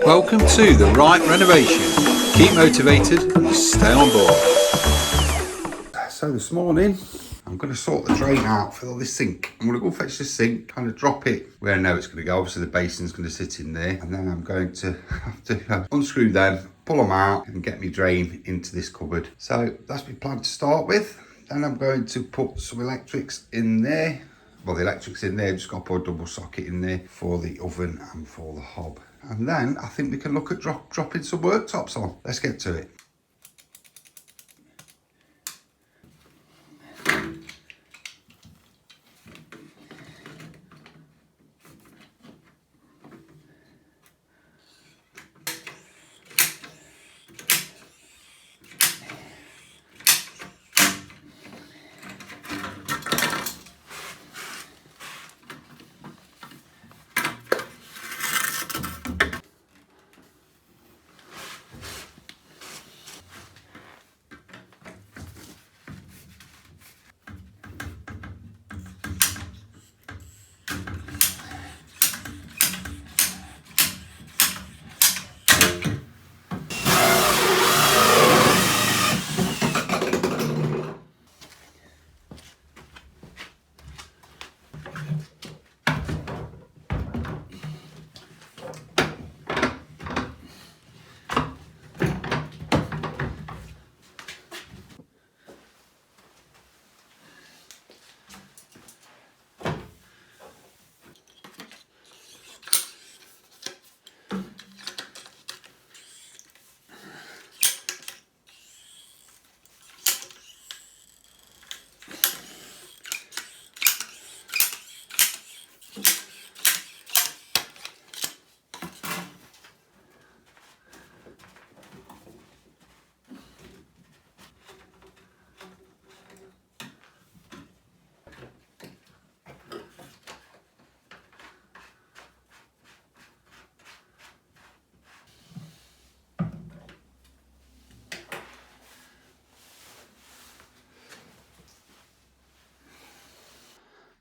Welcome to the right renovation. Keep motivated and stay on board. So this morning, I'm going to sort the drain out for this sink. I'm going to go fetch the sink, kind of drop it where I know it's going to go. Obviously the basin's going to sit in there. And then I'm going to have to unscrew them, pull them out and get my drain into this cupboard. So that's my plan to start with. Then I'm going to put some electrics in there. Well, the electric's in there, just got to put a double socket in there for the oven and for the hob. And then I think we can look at dropping some worktops on. Let's get to it.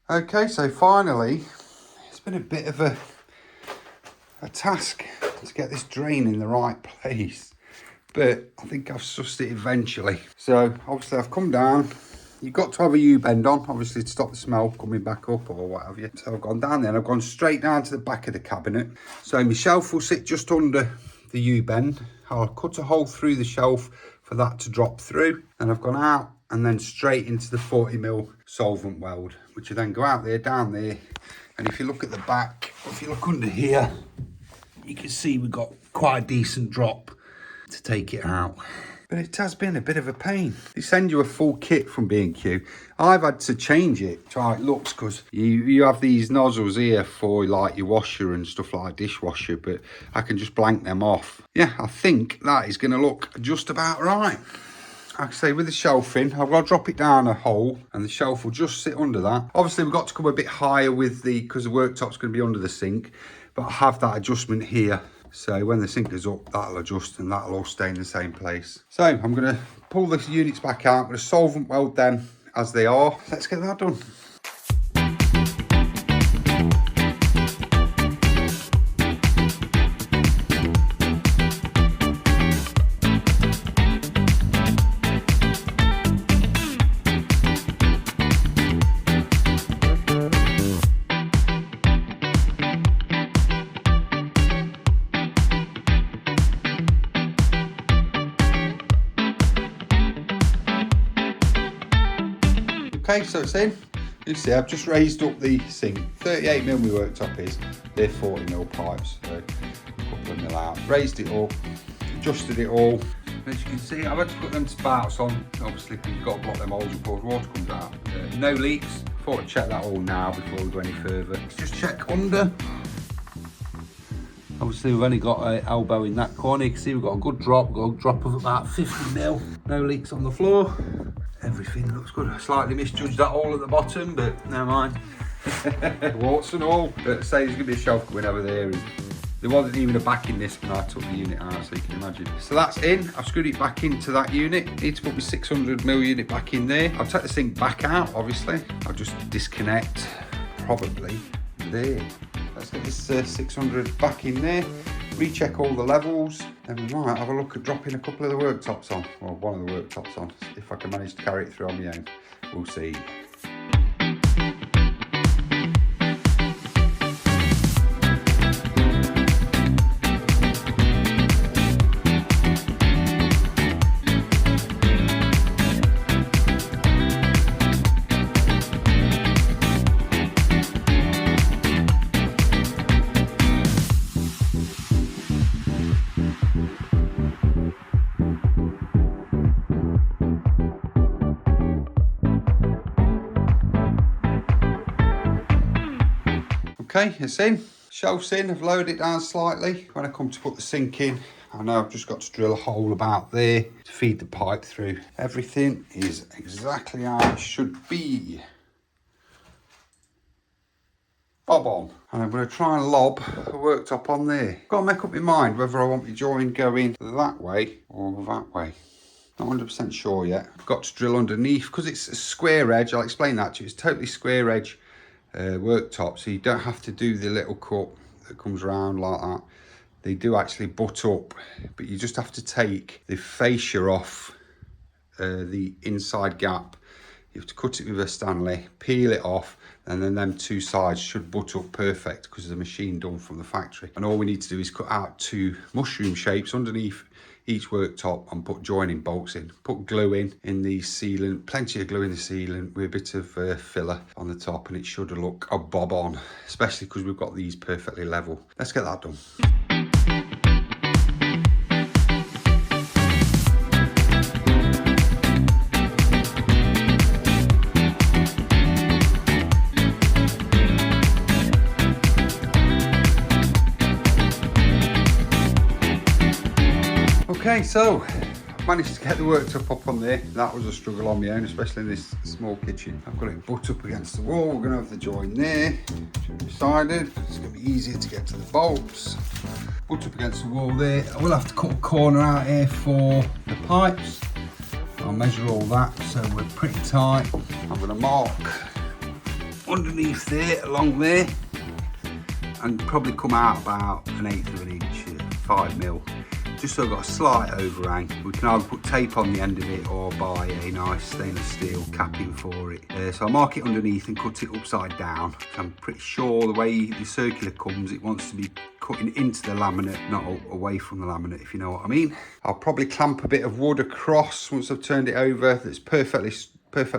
Okay, so finally, it's been a bit of a task to get this drain in the right place, but I think I've sussed it eventually. So obviously I've come down, you've got to have a U-bend on, obviously to stop the smell coming back up or what have you. So I've gone down there and I've gone straight down to the back of the cabinet. So my shelf will sit just under the U-bend. I'll cut a hole through the shelf for that to drop through. And I've gone out and then straight into the 40mm solvent weld, which will then go out there, down there. And if you look at the back, or if you look under here, you can see we've got quite a decent drop to take it out. But it has been a bit of a pain. They send you a full kit from B&Q. I've had to change it to how it looks because you have these nozzles here for like your washer and stuff like dishwasher, but I can just blank them off. Yeah, I think that is going to look just about right. Like I say, with the shelving, I've got to drop it down a hole and the shelf will just sit under that. Obviously, we've got to come a bit higher with because the worktop's going to be under the sink, but I have that adjustment here. So when the sink is up, that'll adjust and that'll all stay in the same place. So I'm going to pull the units back out. I'm going to solvent weld them as they are. Let's get that done. Okay, so it's in. You see, I've just raised up the sink. 38mm my worktop is. They're 40mm pipes, so a couple of mil out. Raised it up, adjusted it all. And as you can see, I've had to put them spouts on, obviously, because you've got to block them holes before the water comes out. No leaks. Thought I'd check that all now before we go any further. Let's just check under. Obviously, we've only got an elbow in that corner. You can see we've got a good drop of about 50mm. No leaks on the floor. Everything looks good. I slightly misjudged that hole at the bottom, but never mind. Warts and all. But say there's going to be a shelf going over there. And there wasn't even a back in this when I took the unit out, so you can imagine. So that's in. I've screwed it back into that unit. Need to put my 600mm unit back in there. I'll take the sink back out, obviously. I'll just disconnect, probably there. Let's get this 600 back in there. recheck all the levels, then we might have a look at dropping a couple of the worktops on, or one of the worktops on, if I can manage to carry it through on my own. We'll see. Okay, it's in. Shelf's in. I've lowered it down slightly. When I come to put the sink in, I know I've just got to drill a hole about there to feed the pipe through. Everything is exactly how it should be. Bob on. And I'm going to try and lob a worktop on there. Got to make up my mind whether I want my join going that way or that way. Not 100% sure yet. I've got to drill underneath because it's a square edge. I'll explain that to you. It's totally square edge worktop, so you don't have to do the little cut that comes around like that. They do actually butt up, but you just have to take the fascia off the inside gap. You have to cut it with a Stanley, peel it off, and then them two sides should butt up perfect because of the machine done from the factory. And all we need to do is cut out 2 mushroom shapes underneath each worktop and put joining bolts in. Put glue in the sealant, plenty of glue in the sealant with a bit of filler on the top, and it should look a bob on, especially because we've got these perfectly level. Let's get that done. Okay, so I've managed to get the worktop up on there. That was a struggle on my own, especially in this small kitchen. I've got it butt up against the wall. We're going to have the join there. Decided it's going to be easier to get to the bolts. Butt up against the wall there. I will have to cut a corner out here for the pipes. I'll measure all that so we're pretty tight. I'm going to mark underneath there, along there, and probably come out about 1/8 of an inch, 5 mil. Just so I've got a slight overhang. We can either put tape on the end of it or buy a nice stainless steel capping for it. So I'll mark it underneath and cut it upside down. I'm pretty sure the way the circular comes, it wants to be cutting into the laminate, not away from the laminate, if you know what I mean. I'll probably clamp a bit of wood across once I've turned it over that's perfectly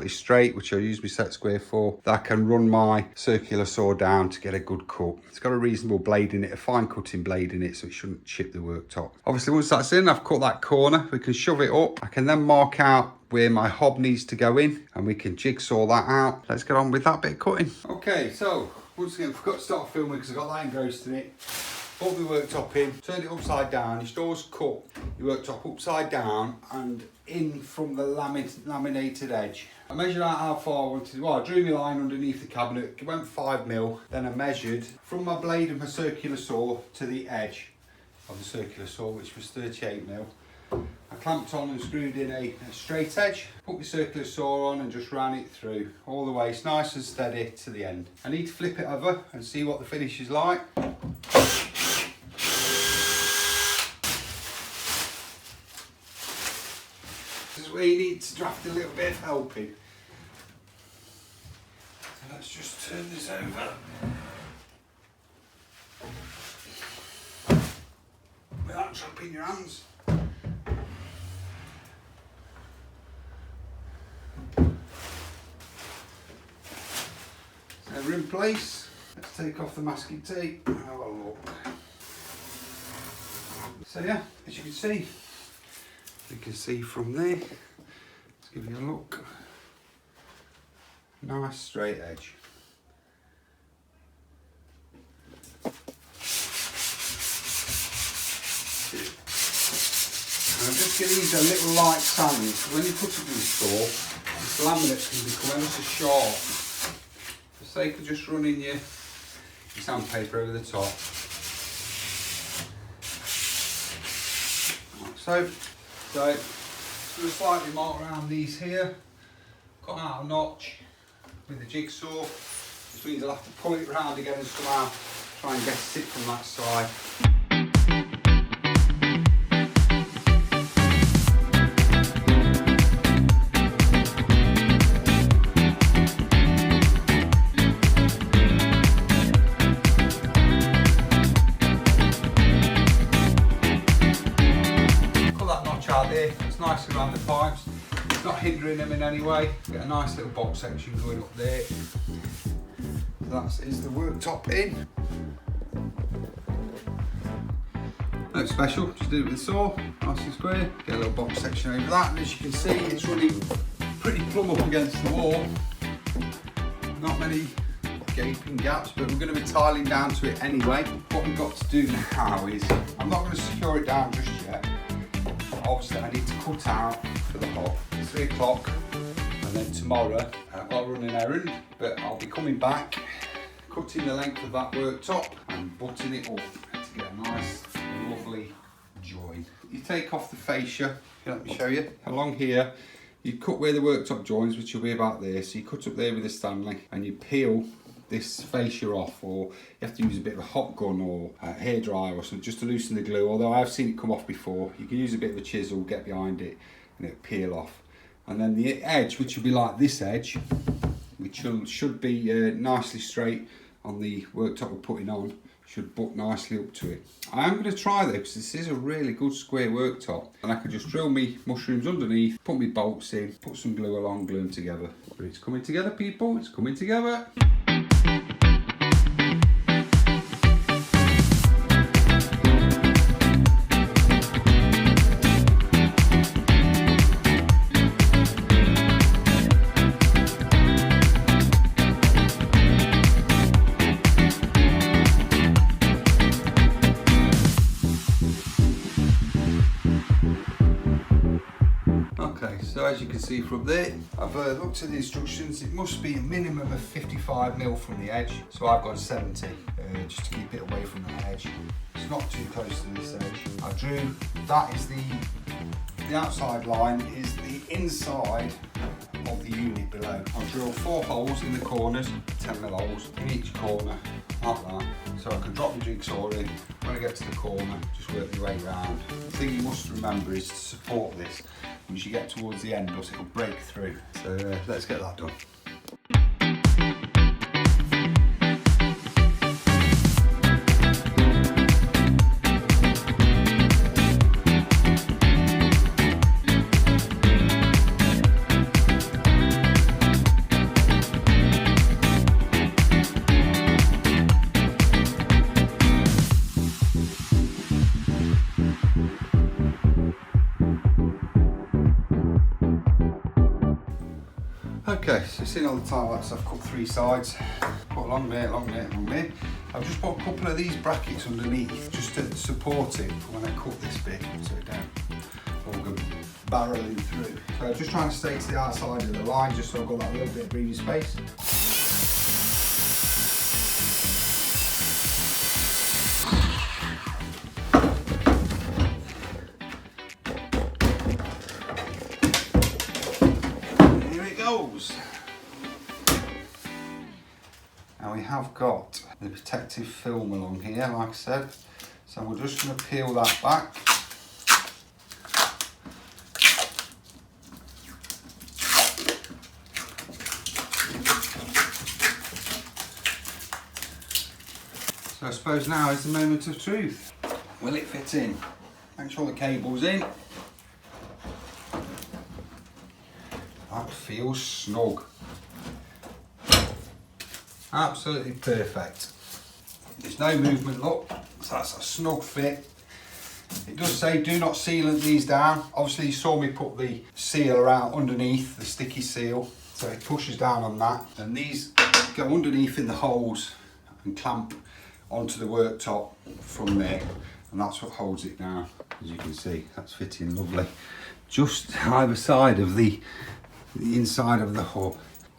straight, which I'll use my set square for, that I can run my circular saw down to get a good cut. It's got a reasonable blade in it, a fine cutting blade in it, so it shouldn't chip the worktop. Obviously once that's in, I've cut that corner, we can shove it up. I can then mark out where my hob needs to go in and we can jigsaw that out. Let's get on with that bit of cutting. Okay, so once again, I forgot to start filming because I've got that engrossed in it. Put the worktop in, turned it upside down. You should always cut your worktop upside down and in from the laminated edge. I measured out how far I wanted. Well, I drew my line underneath the cabinet. It went 5 mil. Then I measured from my blade of my circular saw to the edge of the circular saw, which was 38 mil. I clamped on and screwed in a straight edge. Put my circular saw on and just ran it through all the way. It's nice and steady to the end. I need to flip it over and see what the finish is like. This is where you need to draft a little bit of helping. So let's just turn this over. Without trapping your hands. So we're in place. Let's take off the masking tape and have a look. So yeah, as you can see from there, let's give you a look. Nice straight edge. I'm just going to use a little light sand because when you put it in the saw, this laminate can become ever so sharp. For the sake of just running your sandpaper over the top. Like so just going to slightly mark around these here, cut out a notch with the jigsaw, which means I'll have to pull it round again and somehow try and get it from that side. fits nicely around the pipes. It's not hindering them in any way. Get a nice little box section going up there. So that is the worktop in. Nothing special, just do it with a saw, nice and square. Get a little box section over that, and as you can see, it's running pretty plumb up against the wall. Not many gaping gaps, but we're going to be tiling down to it anyway. What we've got to do now is, I'm not going to secure it down just yet. Obviously I need to cut out for the hop. It's 3 o'clock, and then tomorrow I'll run an errand, but I'll be coming back, cutting the length of that worktop and butting it up to get a nice lovely join. You take off the fascia, let me show you. Along here, you cut where the worktop joins, which will be about there. So you cut up there with a Stanley and you peel this fascia off, or you have to use a bit of a hot gun or a hairdryer or something just to loosen the glue. Although I've seen it come off before, you can use a bit of a chisel, get behind it, and it'll peel off. And then the edge, which will be like this edge, which should be nicely straight on the worktop we're putting on, should butt nicely up to it. I am going to try this because this is a really good square worktop, and I could just drill me mushrooms underneath, put my bolts in, put some glue along, glue them together. But it's coming together, people, it's coming together. So as you can see from there, I've looked at the instructions. It must be a minimum of 55mm from the edge, so I've gone 70 just to keep it away from the edge. It's not too close to this edge. I drew, that is the outside line is the inside of the unit below. I'll drill 4 holes in the corners, 10mm holes in each corner, like that. So I can drop the jigsaw in. When I get to the corner, just work your way around. The thing you must remember is to support this. Once you get towards the end, it'll break through. So let's get that done. Okay, so you've seen all the tile lights. I've cut 3 sides, put along there, along there, along there. I've just put a couple of these brackets underneath just to support it for when I cut this bit, so it don't all go barreling through. So I'm just trying to stay to the outside of the line just so I've got that little bit of breathing space. Now we have got the protective film along here, like I said, so we're just going to peel that back. So I suppose now is the moment of truth. Will it fit in? Make sure the cable's in. That feels snug. Absolutely perfect. There's no movement, look, so that's a snug fit. It does say do not sealant these down. Obviously you saw me put the seal around underneath, the sticky seal, so it pushes down on that. And these go underneath in the holes and clamp onto the worktop from there. And that's what holds it down, as you can see. That's fitting lovely. Just either side of the inside of the hub.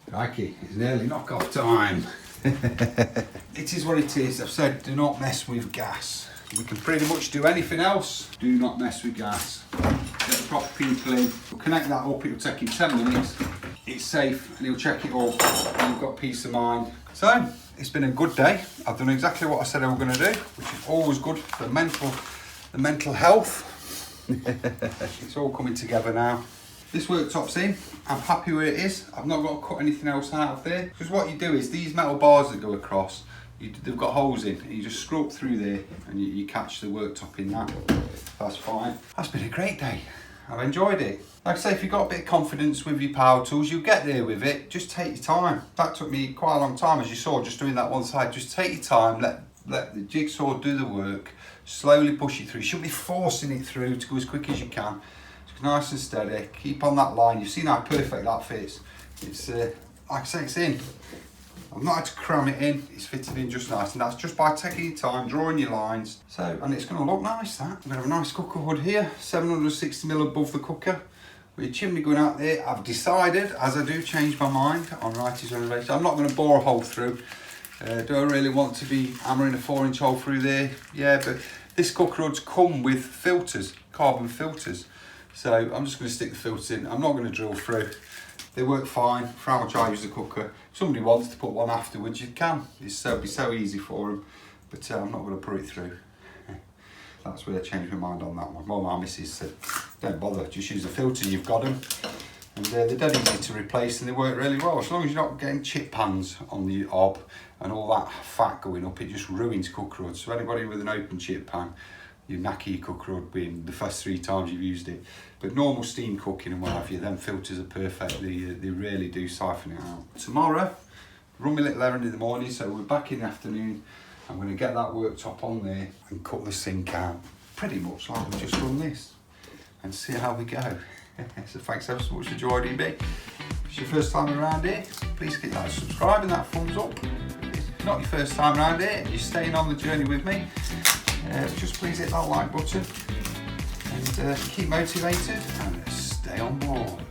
Crikey, it's nearly knock-off time. It is what it is. I've said do not mess with gas. We can pretty much do anything else. Do not mess with gas. Get the proper people in. We'll connect that up. It'll take him 10 minutes. It's safe and he'll check it up and you've got peace of mind. So, it's been a good day. I've done exactly what I said I was going to do, which is always good for the mental health. It's all coming together now. This worktop's in. I'm happy where it is. I've not got to cut anything else out of there. Because what you do is these metal bars that go across, they've got holes in, and you just screw up through there and you catch the worktop in that. That's fine. That's been a great day. I've enjoyed it. Like I say, if you've got a bit of confidence with your power tools, you'll get there with it. Just take your time. That took me quite a long time, as you saw, just doing that one side. Just take your time, let the jigsaw do the work, slowly push it through. You shouldn't be forcing it through to go as quick as you can. It's nice and steady, keep on that line. You've seen how perfect that fits. It's, like I say, it's in. I've not had to cram it in, it's fitted in just nice, and that's just by taking your time, drawing your lines. So, and it's going to look nice, that. I'm going to have a nice cooker hood here, 760mm above the cooker, with your chimney going out there. I've decided, as I do change my mind on Wrighty's Renovation, I'm not going to bore a hole through. Do I really want to be hammering a 4-inch hole through there? Yeah, but this cooker hood's come with filters, carbon filters. So I'm just going to stick the filters in. I'm not going to drill through. They work fine for how much I use the cooker. If somebody wants to put one afterwards, you can. It'll be so easy for them. But I'm not going to put it through. That's where I changed my mind on that one. Well, my missus said, don't bother, just use the filter, you've got them. And they're dead easy to replace, and they work really well. As long as you're not getting chip pans on the hob and all that fat going up, it just ruins cooker hoods. So anybody with an open chip pan, you knacker your cooker hood being the first 3 times you've used it. But normal steam cooking and what have you, them filters are perfect. They really do siphon it out. Tomorrow, run my little errand in the morning, so we're back in the afternoon. I'm going to get that worktop on there and cut the sink out, pretty much like we've just done this, and see how we go. So thanks ever so much for joining me. If it's your first time around here, please hit that subscribe and that thumbs up. If it's not your first time around here, you're staying on the journey with me, just please hit that like button and keep motivated and stay on board.